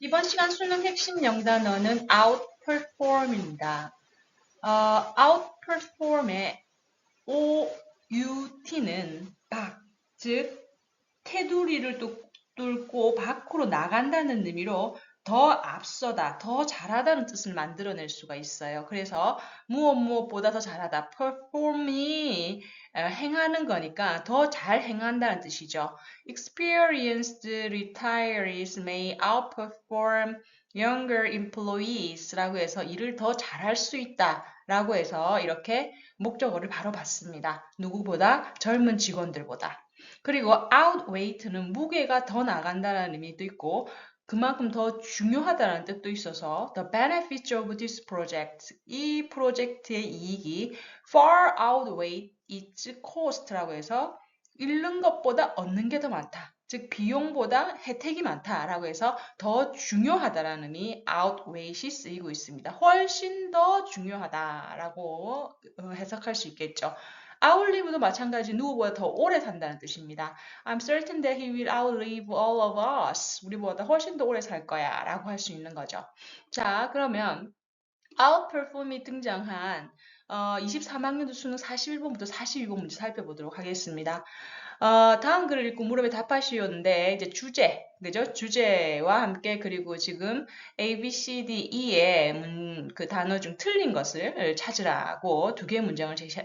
이번 시간 수능 핵심 영단어는 outperform입니다. outperform의 out는 밖, 즉 테두리를 뚫고 밖으로 나간다는 의미로 더 앞서다, 더 잘하다는 뜻을 만들어낼 수가 있어요. 그래서 무엇보다 더 잘하다, perform이 행하는 거니까 더 잘 행한다는 뜻이죠. Experienced retirees may outperform younger employees라고 해서 일을 더 잘할 수 있다라고 해서 이렇게 목적어를 바로 봤습니다. 누구보다 젊은 직원들보다. 그리고 outweight는 무게가 더 나간다는 의미도 있고 그만큼 더 중요하다는 뜻도 있어서 the benefits of this project, 이 프로젝트의 이익이 far outweigh its cost라고 해서 잃는 것보다 얻는 게 더 많다. 즉 비용보다 혜택이 많다라고 해서 더 중요하다라는 의미 outweight이 쓰이고 있습니다. 훨씬 더 중요하다라고 해석할 수 있겠죠. outlive도 마찬가지 누구보다 더 오래 산다는 뜻입니다. I'm certain that he will outlive all of us. 우리보다 훨씬 더 오래 살 거야 라고 할 수 있는 거죠. 자, 그러면 outperform이 등장한 23학년도 수능 41번부터 42번 문제 살펴보도록 하겠습니다. 다음 글을 읽고 물음에 답하시오는데 이제 주제, 그죠? 주제와 함께 그리고 지금 A, B, C, D, E의 그 단어 중 틀린 것을 찾으라고 두 개의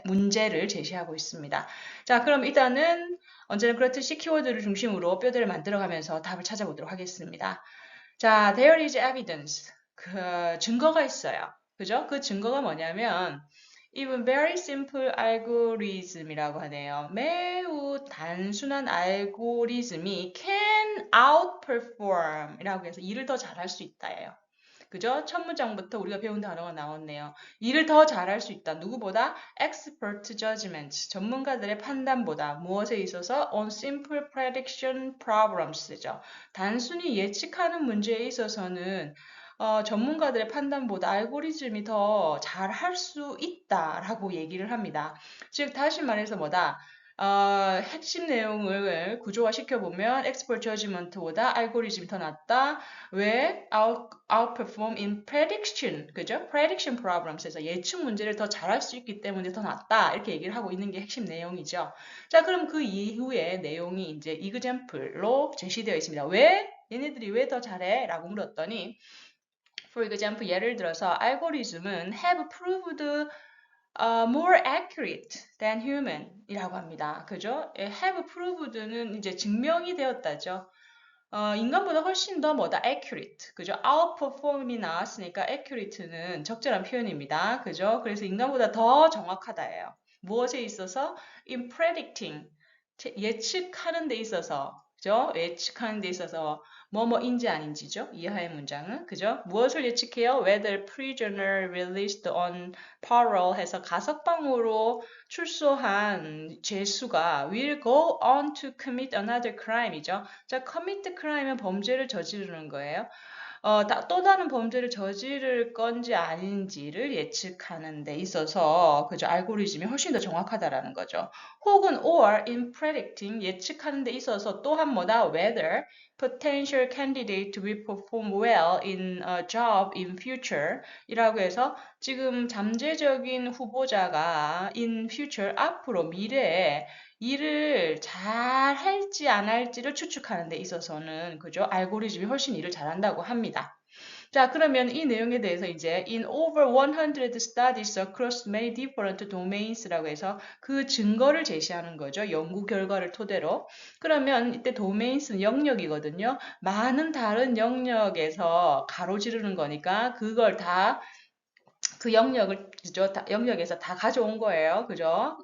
문제를 제시하고 있습니다. 자, 그럼 일단은 언제나 그렇듯이 키워드를 중심으로 뼈대를 만들어가면서 답을 찾아보도록 하겠습니다. 자, there is evidence. 그 증거가 있어요. 그죠? 그 증거가 뭐냐면 even very simple algorithm이라고 하네요. 매우 단순한 알고리즘이 can outperform 이라고 해서 일을 더 잘할 수 있다예요. 그죠? 첫 문장부터 우리가 배운 단어가 나왔네요. 일을 더 잘할 수 있다. 누구보다? expert judgment, 전문가들의 판단보다 무엇에 있어서 on simple prediction problems죠. 단순히 예측하는 문제에 있어서는 전문가들의 판단보다 알고리즘이 더 잘할 수 있다라고 얘기를 합니다. 즉 다시 말해서 뭐다? 핵심 내용을 구조화시켜보면 expert judgment보다 알고리즘이 더 낫다. 왜? outperform in prediction, 그죠? prediction problems에서 예측 문제를 더 잘할 수 있기 때문에 더 낫다. 이렇게 얘기를 하고 있는 게 핵심 내용이죠. 자, 그럼 그 이후에 내용이 이제 example로 제시되어 있습니다. 왜? 얘네들이 왜 더 잘해? 라고 물었더니 for example, 예를 들어서 알고리즘은 have proved more accurate than human 이라고 합니다. 그죠? have proved는 이제 증명이 되었다죠. 인간보다 훨씬 더 뭐다? accurate. 그죠? outperform이 나왔으니까 accurate는 적절한 표현입니다. 그죠? 그래서 인간보다 더 정확하다예요. 무엇에 있어서? in predicting. 예측하는 데 있어서. 그죠? 예측하는 데 있어서 뭐뭐인지 아닌지죠? 이하의 문장은. 그죠? 무엇을 예측해요? Whether prisoner released on parole 해서 가석방으로 출소한 죄수가 will go on to commit another crime이죠. 자, commit crime은 범죄를 저지르는 거예요. 또 다른 범죄를 저지를 건지 아닌지를 예측하는 데 있어서 그죠? 알고리즘이 훨씬 더 정확하다라는 거죠. 혹은 or in predicting 예측하는 데 있어서 또한 뭐다? whether potential candidate will perform well in a job in future 이라고 해서 지금 잠재적인 후보자가 in future 앞으로 미래에 일을 잘 할지 안 할지를 추측하는 데 있어서는 그죠? 알고리즘이 훨씬 일을 잘한다고 합니다. 자, 그러면 이 내용에 대해서 이제 in over 100 studies across many different domains라고 해서 그 증거를 제시하는 거죠. 연구 결과를 토대로. 그러면 이때 domains는 영역이거든요. 많은 다른 영역에서 가로지르는 거니까 그걸 다 그 영역을 그죠? 영역에서 다 가져온 거예요. 그죠?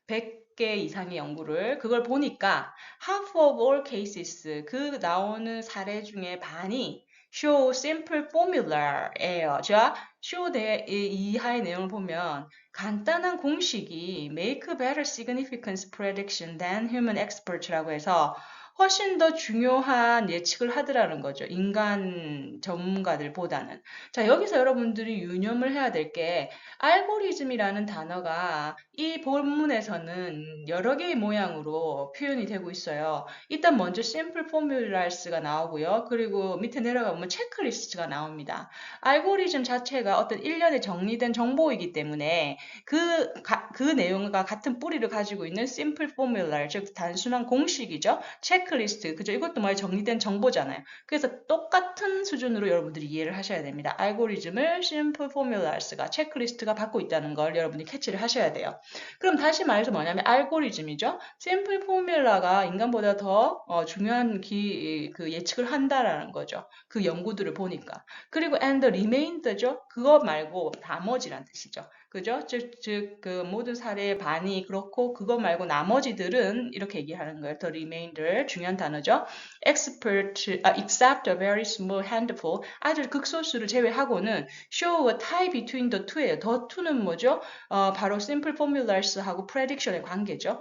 100개 이상의 연구를 그걸 보니까 half of all cases 그 나오는 사례 중에 반이 show simple formula예요. 자, show 대 이하의 내용을 보면 간단한 공식이 make better significance prediction than human expert라고 해서 훨씬 더 중요한 예측을 하더라는 거죠. 인간 전문가들보다는. 자, 여기서 여러분들이 유념을 해야 될 게 알고리즘이라는 단어가 이 본문에서는 여러 개의 모양으로 표현이 되고 있어요. 일단 먼저 simple formulars가 나오고요. 그리고 밑에 내려가 보면 체크리스트가 나옵니다. 알고리즘 자체가 어떤 일련의 정리된 정보이기 때문에 그 내용과 같은 뿌리를 가지고 있는 simple formula, 즉 단순한 공식이죠. 체크리스트, 그죠? 이것도 뭐 정리된 정보잖아요. 그래서 똑같은 수준으로 여러분들이 이해를 하셔야 됩니다. 알고리즘을 simple formulars가 체크리스트가 받고 있다는 걸 여러분이 캐치를 하셔야 돼요. 그럼 다시 말해서 뭐냐면 알고리즘이죠. simple formula가 인간보다 더 중요한 그 예측을 한다라는 거죠. 그 연구들을 보니까. 그리고 and the remainder죠. 그거 말고 나머지란 뜻이죠. 그죠? 그 모든 사례의 반이 그렇고 그거 말고 나머지들은 이렇게 얘기하는 거예요. The remainder 중요한 단어죠. Except a very small handful 아주 극소수를 제외하고는 show a tie between the two예요. The two는 뭐죠? 바로 simple formulars하고 prediction의 관계죠.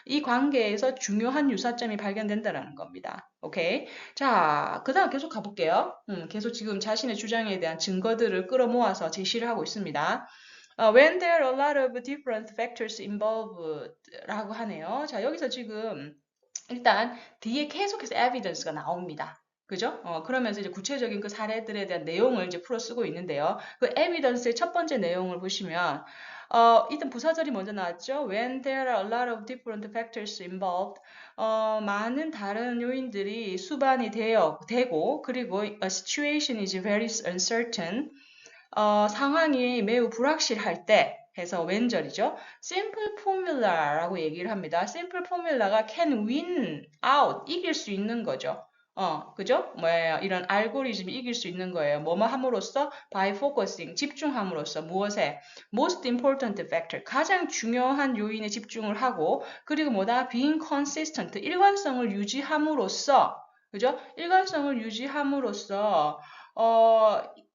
이 관계에서 중요한 유사점이 발견된다는 겁니다. 오케이. 자, 그 다음 계속 가볼게요. 계속 지금 자신의 주장에 대한 증거들을 끌어모아서 제시를 하고 있습니다. When there are a lot of different factors involved 라고 하네요. 자, 여기서 지금 일단 뒤에 계속해서 evidence가 나옵니다. 그죠? 그러면서 이제 구체적인 그 사례들에 대한 내용을 이제 풀어 쓰고 있는데요. 그 evidence의 첫 번째 내용을 보시면, 일단 부사절이 먼저 나왔죠. When there are a lot of different factors involved, 많은 다른 요인들이 수반이 되고, 그리고 a situation is very uncertain, 상황이 매우 불확실할 때 해서 왼절이죠. simple formula라고 얘기를 합니다. simple formula가 can win out, 이길 수 있는 거죠. 그죠? 뭐예요? 이런 알고리즘이 이길 수 있는 거예요. 뭐뭐 함으로써 by focusing, 집중함으로써 무엇에? most important factor, 가장 중요한 요인에 집중을 하고 그리고 뭐다? being consistent, 일관성을 유지함으로써 그죠? 일관성을 유지함으로써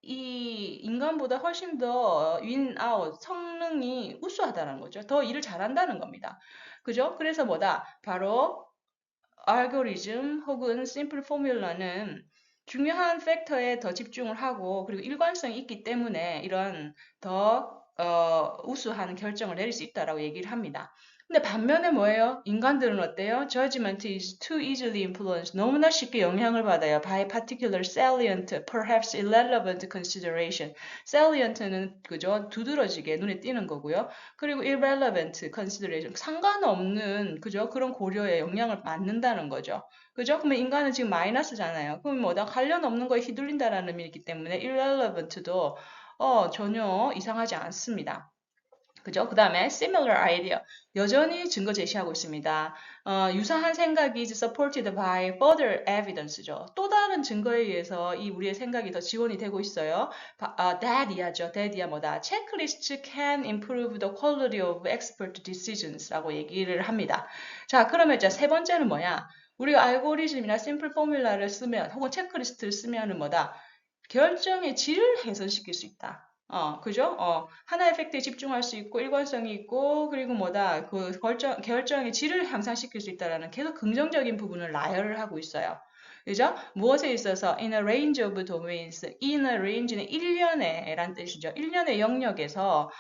이 인간보다 훨씬 더 윈아웃 성능이 우수하다는 거죠. 더 일을 잘한다는 겁니다. 그죠? 그래서 뭐다? 바로 알고리즘 혹은 심플 포뮬러는 중요한 팩터에 더 집중을 하고 그리고 일관성이 있기 때문에 이런 더 우수한 결정을 내릴 수 있다라고 얘기를 합니다. 근데 반면에 뭐예요? 인간들은 어때요? Judgment is too easily influenced. 너무나 쉽게 영향을 받아요. By particular salient, perhaps irrelevant consideration. Salient는 그죠? 두드러지게 눈에 띄는 거고요. 그리고 irrelevant consideration. 상관없는 그죠? 그런 고려에 영향을 받는다는 거죠. 그죠? 그러면 인간은 지금 마이너스잖아요. 그럼 뭐다? 관련 없는 거에 휘둘린다라는 의미이기 때문에 irrelevant도 전혀 이상하지 않습니다. 그죠? 그 다음에 similar idea. 여전히 증거 제시하고 있습니다. 유사한 생각이 is supported by further evidence죠. 또 다른 증거에 의해서 이 우리의 생각이 더 지원이 되고 있어요. that이야죠. that이야 뭐다? checklist can improve the quality of expert decisions 라고 얘기를 합니다. 자, 그러면 이제 세 번째는 뭐냐? 우리가 알고리즘이나 심플 포뮬라를 쓰면 혹은 체크리스트를 쓰면은 뭐다? 결정의 질을 개선시킬 수 있다. 그죠? 하나의 팩트에 집중할 수 있고, 일관성이 있고, 그리고 뭐다, 그 결정의 질을 향상시킬 수 있다라는 계속 긍정적인 부분을 나열을 하고 있어요. 그죠? 무엇에 있어서 in a range of domains, in a range는 일련의 란 뜻이죠. 일련의 영역에서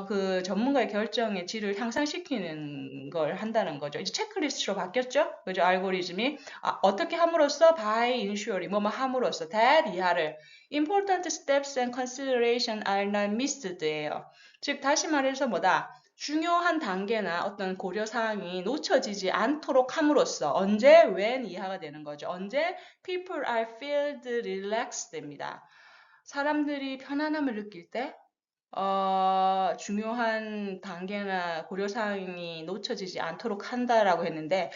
그 전문가의 결정의 질을 향상시키는 걸 한다는 거죠. 이제 체크리스트로 바뀌었죠? 그죠? 알고리즘이 어떻게 함으로써 by ensuring 뭐뭐 함으로써 that 이하를 important steps and consideration are not missed예요. 즉 다시 말해서 뭐다? 중요한 단계나 어떤 고려사항이 놓쳐지지 않도록 함으로써 언제, when 이하가 되는 거죠. 언제 people are feel relaxed 됩니다. 사람들이 편안함을 느낄 때 중요한 단계나 고려사항이 놓쳐지지 않도록 한다라고 했는데,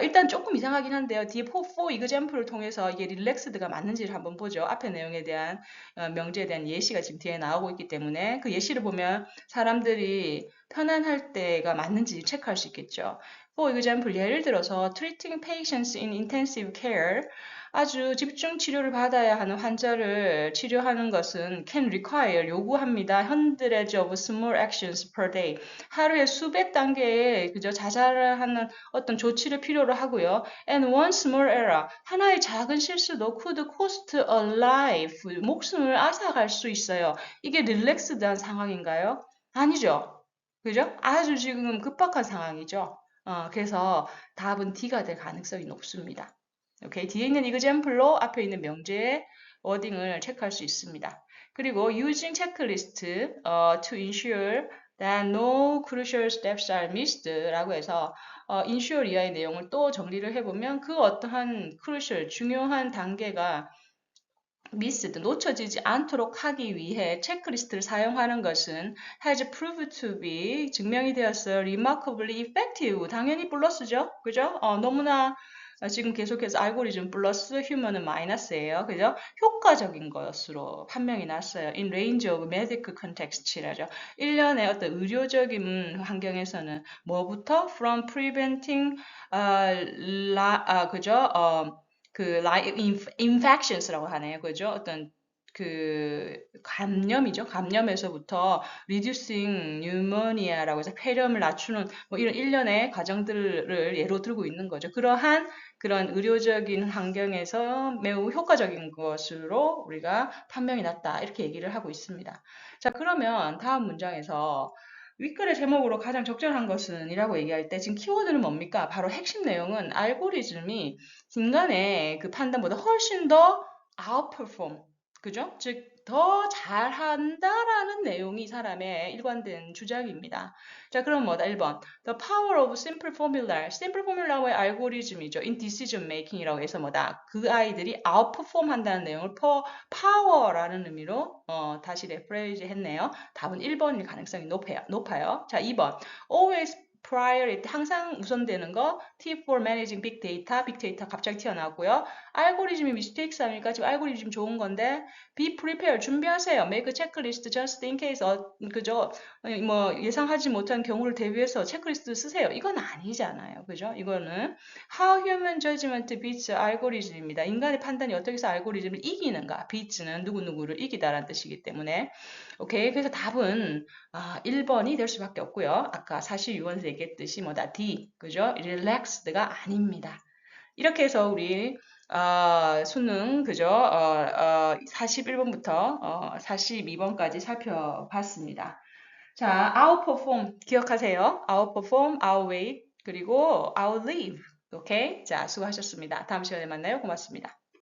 일단 조금 이상하긴 한데요. 뒤에 for example을 통해서 이게 relaxed가 맞는지를 한번 보죠. 앞의 내용에 대한, 명제에 대한 예시가 지금 뒤에 나오고 있기 때문에 그 예시를 보면 사람들이 편안할 때가 맞는지 체크할 수 있겠죠. For example, 예를 들어서 treating patients in intensive care, 아주 집중 치료를 받아야 하는 환자를 치료하는 것은 can require 요구합니다. hundreds of small actions per day. 하루에 수백 단계의 그저 자잘을 하는 어떤 조치를 필요로 하고요. And one small error. 하나의 작은 실수도 could cost a life. 목숨을 앗아갈 수 있어요. 이게 릴렉스드한 상황인가요? 아니죠. 그죠? 아주 지금 급박한 상황이죠. 그래서 답은 D가 될 가능성이 높습니다. 오케이. 뒤에 있는 example로 앞에 있는 명제의 워딩을 체크할 수 있습니다. 그리고 using checklist to ensure that no crucial steps are missed 라고 해서 ensure 이하의 내용을 또 정리를 해보면 그 어떠한 crucial, 중요한 단계가 missed, 놓쳐지지 않도록 하기 위해 체크리스트를 사용하는 것은 has proved to be, 증명이 되었어요. remarkably effective, 당연히 플러스죠. 그죠? 너무나 지금 계속해서 알고리즘 플러스 휴먼은 마이너스예요. 그죠? 효과적인 것으로 판명이 났어요. In range of medical context라죠. 일련의 어떤 의료적인 환경에서는 뭐부터 from preventing 그죠? 그 infections라고 하네요. 그죠? 어떤 그 감염이죠. 감염에서부터 reducing pneumonia라고 해서 폐렴을 낮추는 뭐 이런 일련의 과정들을 예로 들고 있는 거죠. 그러한 그런 의료적인 환경에서 매우 효과적인 것으로 우리가 판명이 났다. 이렇게 얘기를 하고 있습니다. 자, 그러면 다음 문장에서 윗글의 제목으로 가장 적절한 것은 이라고 얘기할 때 지금 키워드는 뭡니까? 바로 핵심 내용은 알고리즘이 인간의 그 판단보다 훨씬 더 outperform, 그죠? 즉, 더 잘한다라는 내용이 사람의 일관된 주장입니다. 자, 그럼 뭐다? 1번. The power of simple formula. simple formula의 알고리즘이죠. in decision making이라고 해서 뭐다? 그 아이들이 outperform 한다는 내용을 power라는 의미로 다시 레프레이즈 했네요. 답은 1번일 가능성이 높아요. 자, 2번. always priority, 항상 우선되는 거. T for managing big data. 빅 데이터 갑자기 튀어나왔고요. 알고리즘이 mistakes 아닐까? 지금 알고리즘 좋은 건데 be prepared, 준비하세요. make a checklist just in case. 그죠? 뭐 예상하지 못한 경우를 대비해서 체크리스트 쓰세요. 이건 아니잖아요. 그죠? 이거는 how human judgment beats 알고리즘입니다. 인간의 판단이 어떻게 해서 알고리즘을 이기는가? beats는 누구누구를 이기다라는 뜻이기 때문에 오케이. 그래서 답은 1번이 될 수밖에 없고요. 아까 46원에서 얘기했듯이 뭐다 D, 그죠? relaxed가 아닙니다. 이렇게 해서 우리 수능 그죠? 41번부터 42번까지 살펴봤습니다. 자, outperform 기억하세요. outperform, outweigh, 그리고 outlive. 오케이? 자, 수고하셨습니다. 다음 시간에 만나요. 고맙습니다.